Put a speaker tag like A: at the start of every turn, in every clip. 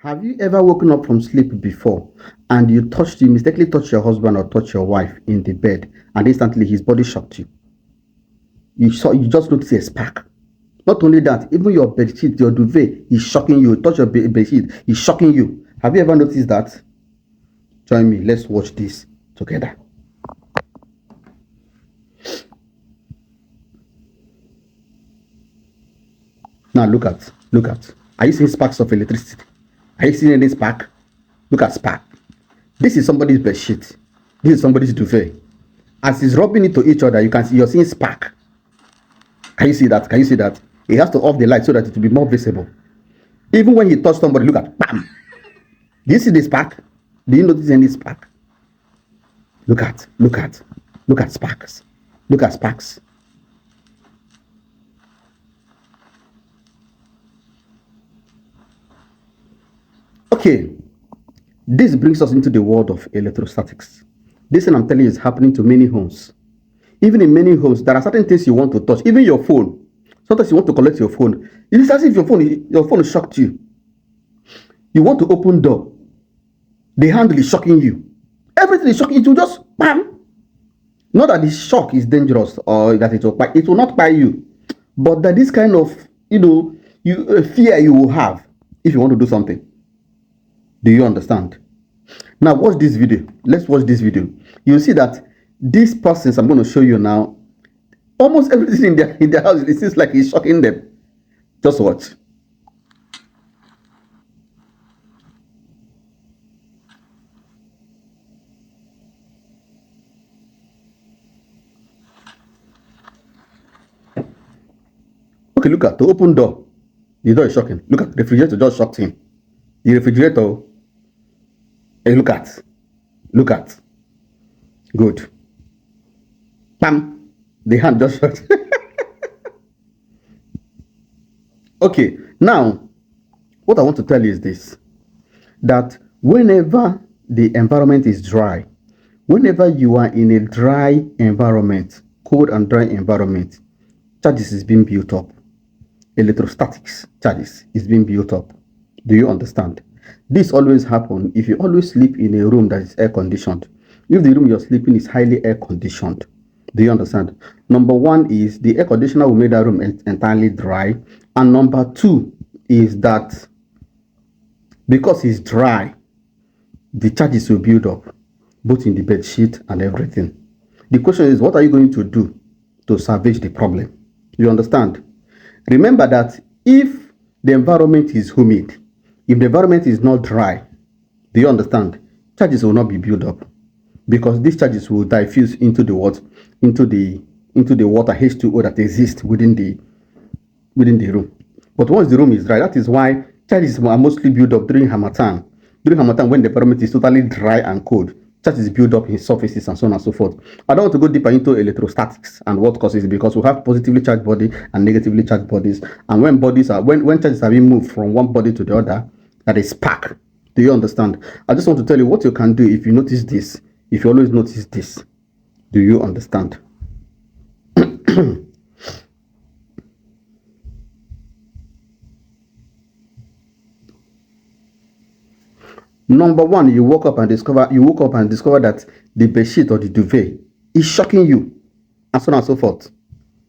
A: Have you ever woken up from sleep before and you mistakenly touched your husband or touched your wife in the bed and instantly his body shocked you? You just noticed a spark. Not only that, even your bed sheet, your duvet is shocking you. Touch your bed sheet, is shocking you. Have you ever noticed that? Join me. Let's watch this together. Now look at. Are you seeing sparks of electricity? Are you seeing any spark? Look at spark. This is somebody's bed sheet. This is somebody's duvet. As it's rubbing it to each other, you're seeing spark. Can you see that? He has to off the light so that it will be more visible. Even when he touched somebody, look at bam. Do you see the spark? Do you notice any spark? Look at sparks. Look at sparks. Okay, this brings us into the world of electrostatics. This thing I'm telling you is happening to many homes. Even in many homes, there are certain things you want to touch. Even your phone. Sometimes you want to collect your phone. It's as if your phone shocked you. You want to open door. The handle is shocking you. Everything is shocking you. It will just bam. Not that the shock is dangerous or that it will not buy you. But that this kind of, fear you will have if you want to do something. Do you understand? Now watch this video. Let's watch this video. You'll see that these persons I'm going to show you now, almost everything in their house, it seems like it's shocking them. Just watch. Okay, look at the open door. The door is shocking. Look at the refrigerator just shocked him. The refrigerator. Hey, look at. Good. Bam. The hand just shocked. Okay, now, what I want to tell you is this. That whenever the environment is dry, whenever you are in a dry environment, cold and dry environment, charges is being built up. Electrostatics charges is being built up. Do you understand? This always happens if you always sleep in a room that is air conditioned. If the room you're sleeping is highly air conditioned, do you understand? Number one is the air conditioner will make that room entirely dry. And number two is that because it's dry, the charges will build up, both in the bed sheet and everything. The question is, what are you going to do to salvage the problem? You understand? Remember that if the environment is humid, if the environment is not dry, do you understand? Charges will not be built up because these charges will diffuse into the water, into the water H2O that exists within the room. But once the room is dry, that is why charges are mostly built up during Harmattan. During Harmattan, when the environment is totally dry and cold, charges build up in surfaces and so on and so forth. I don't want to go deeper into electrostatics and what causes it because we have positively charged body and negatively charged bodies. And when charges are being moved from one body to the other, that is spark. Do you understand? I just want to tell you what you can do if you notice this. If you always notice this, do you understand? Number one, you woke up and discover that the bedsheet or the duvet is shocking you, and so on and so forth.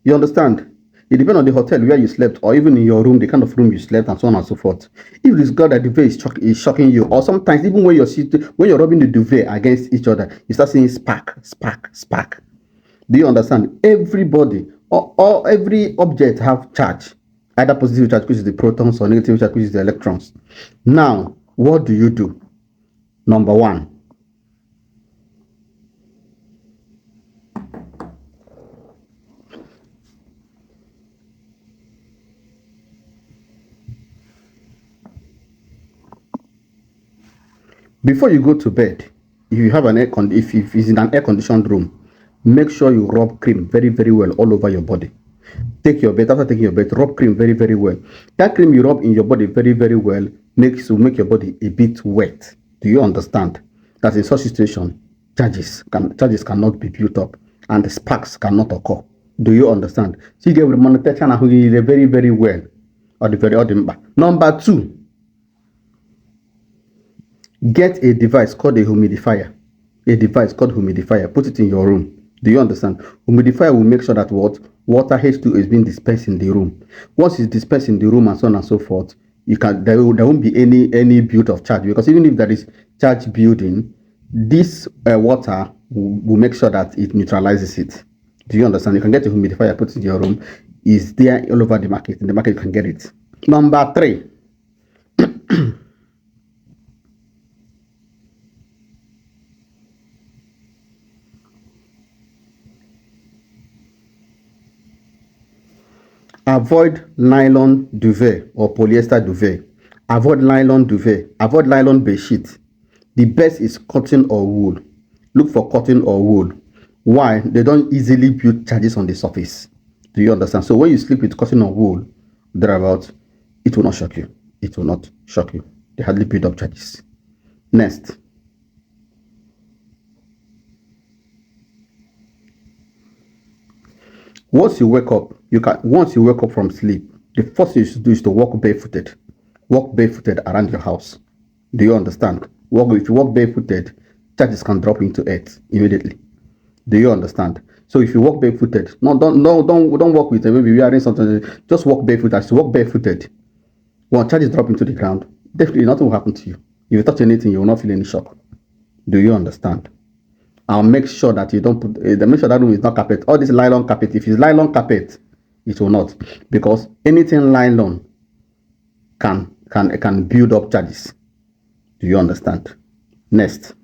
A: You understand? It depends on the hotel where you slept, or even in your room, the kind of room you slept, and so on and so forth. If this girl that the duvet is shocking you, or sometimes even when you're rubbing the duvet against each other, you start seeing spark. Do you understand? Everybody or every object have charge, either positive charge, which is the protons, or negative charge, which is the electrons. Now, what do you do? Number one, before you go to bed, if you have if it's in an air conditioned room, make sure you rub cream very, very well all over your body. After taking your bed, rub cream very, very well. That cream you rub in your body very, very well will make your body a bit wet. Do you understand? That in such situation, charges cannot be built up and the sparks cannot occur. Do you understand? So you get with monetization very, very well. Or the very Number two, Get a device called a humidifier. A device called humidifier. Put it in your room. Do you understand? Humidifier will make sure that what water H2 is being dispersed in the room. Once it's dispersed in the room and so on and so forth, there won't be any build of charge, because even if there is charge building, this water will make sure that it neutralizes it. Do you understand? You can get a humidifier, put it in your room. It's there all over the market. In the market, you can get it. Number 3. Avoid nylon duvet or polyester duvet. Avoid nylon duvet. Avoid nylon bedsheet. The best is cotton or wool. Look for cotton or wool. Why? They don't easily build charges on the surface. Do you understand? So when you sleep with cotton or wool, thereabout, it will not shock you. It will not shock you. They hardly build up charges. Next. Once you wake up from sleep, the first thing you should do is to walk barefooted. Walk barefooted around your house. Do you understand? If you walk barefooted, charges can drop into earth immediately. Do you understand? So if you walk barefooted, don't walk with maybe wearing something. Just walk barefooted. As you walk barefooted, when charges drop into the ground, definitely nothing will happen to you. If you touch anything, you will not feel any shock. Do you understand? I'll make sure that you don't put. Make sure that room is not carpet. All this nylon carpet. If it's nylon carpet, it will not, because anything nylon can build up charges. Do you understand? Next.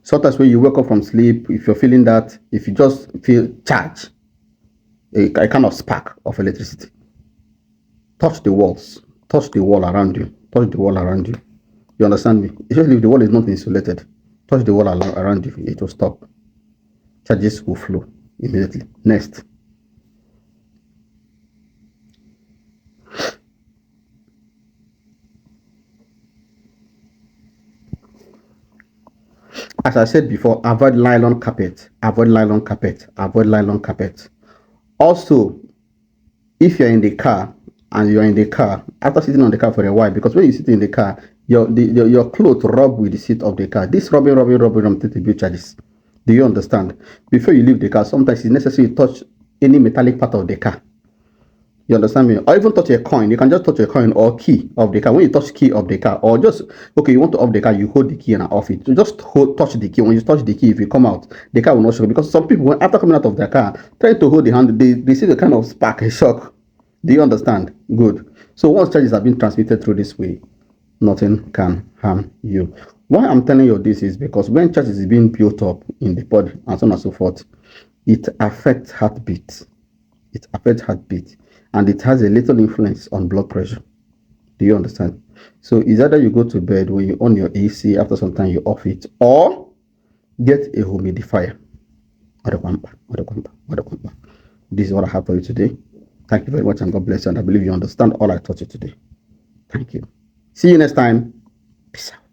A: Sometimes when you wake up from sleep, if you're feeling that, if you just feel charge, a kind of spark of electricity, touch the walls, touch the wall around you, touch the wall around you. You understand me? Especially if the wall is not insulated, touch the wall around you, it will stop. Charges will flow immediately. Next. As I said before, avoid nylon carpet. Avoid nylon carpet. Avoid nylon carpet. Also, if you're in the car and you're in the car, after sitting on the car for a while, because when you sit in the car, your clothes rub with the seat of the car. This rubbing takes the build charges. Do you understand? Before you leave the car, sometimes it's necessary to touch any metallic part of the car. You understand me? Or even touch a coin. You can just touch a coin or key of the car. When you touch key of the car, or just, okay, you want to off the car, you hold the key and off it. So just touch the key. When you touch the key, if you come out, the car will not shock. Because some people, after coming out of their car, trying to hold the handle, they see the kind of spark, a shock. Do you understand? Good. So once charges have been transmitted through this way, nothing can harm you. Why I'm telling you this is because when charges is being built up in the body and so on and so forth, it affects heartbeat. It affects heartbeat. And it has a little influence on blood pressure. Do you understand? So it's either you go to bed, when you on your AC, after some time you off it, or get a humidifier. This is what I have for you today. Thank you very much, and God bless you. And I believe you understand all I taught you today. Thank you. See you next time. Peace out.